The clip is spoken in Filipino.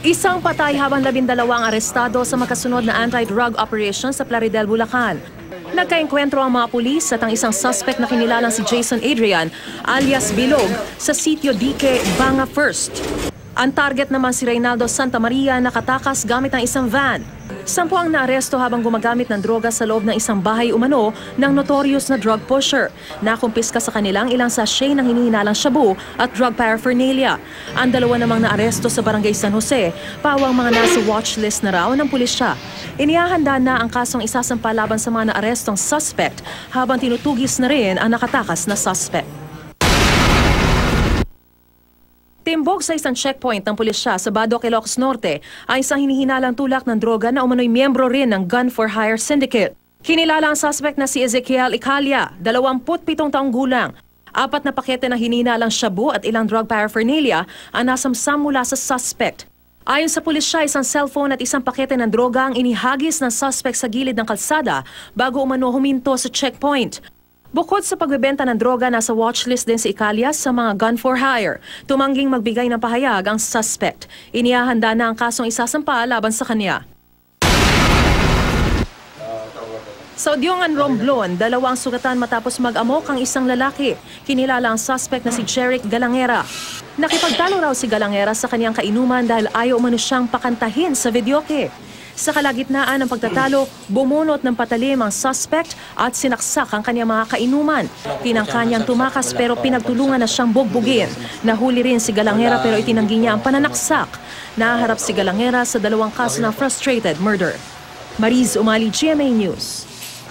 Isang patay habang 12 ang arestado sa makasunod na anti-drug operation sa Plaridel, Bulacan. Nagkaengkwentro ang mga pulis at ang isang suspect na kinilalang si Jason Adrian alias Bilog sa sitio Dique, Banga First. Ang target naman si Reynaldo Santa Maria nakatakas gamit ang isang van. 10 ang naaresto habang gumagamit ng droga sa loob ng isang bahay umano ng notorious na drug pusher. Nakumpiska sa kanilang ilang sachet ng hinihinalang shabu at drug paraphernalia. Ang 2 namang naaresto sa Barangay San Jose, pawang mga nasa watchlist na raw ng pulisya. Inihahanda na ang kasong isasampa laban sa mga naarestong suspect habang tinutugis na rin ang nakatakas na suspect. Timbog sa isang checkpoint ng pulisya sa Badoc, Ilocos Norte ay isang hinihinalang tulak ng droga na umano'y miyembro rin ng Gun for Hire Syndicate. Kinilala ang suspect na si Ezekiel Icalia, 27 taong gulang. 4 na pakete na hinihinalang shabu at ilang drug paraphernalia ang nasamsam mula sa suspect. Ayon sa pulisya, isang cellphone at isang pakete ng droga ang inihagis ng suspect sa gilid ng kalsada bago umano huminto sa checkpoint. Bukod sa pagbebenta ng droga, nasa watchlist din si Icalia sa mga gun for hire. Tumangging magbigay ng pahayag ang suspect. Inihahanda na ang kasong isasampa laban sa kanya. Sa Udyongan, Romblon, 2 sugatan matapos mag-amok ang isang lalaki. Kinilala ang suspect na si Jeric Galangera. Nakipagtalo raw si Galangera sa kanyang kainuman dahil ayaw umano siyang pakantahin sa videoke. Sa kalagitnaan ng pagtatalo, bumunot ng patalim ang suspect at sinaksak ang kanyang mga kainuman. Tinangka niyang tumakas pero pinagtulungan na siyang bugbugin. Nahuli rin si Galangera pero itinanggi niya ang pananaksak. Naharap si Galangera sa 2 kaso ng frustrated murder. Mariz Umali, GMA News.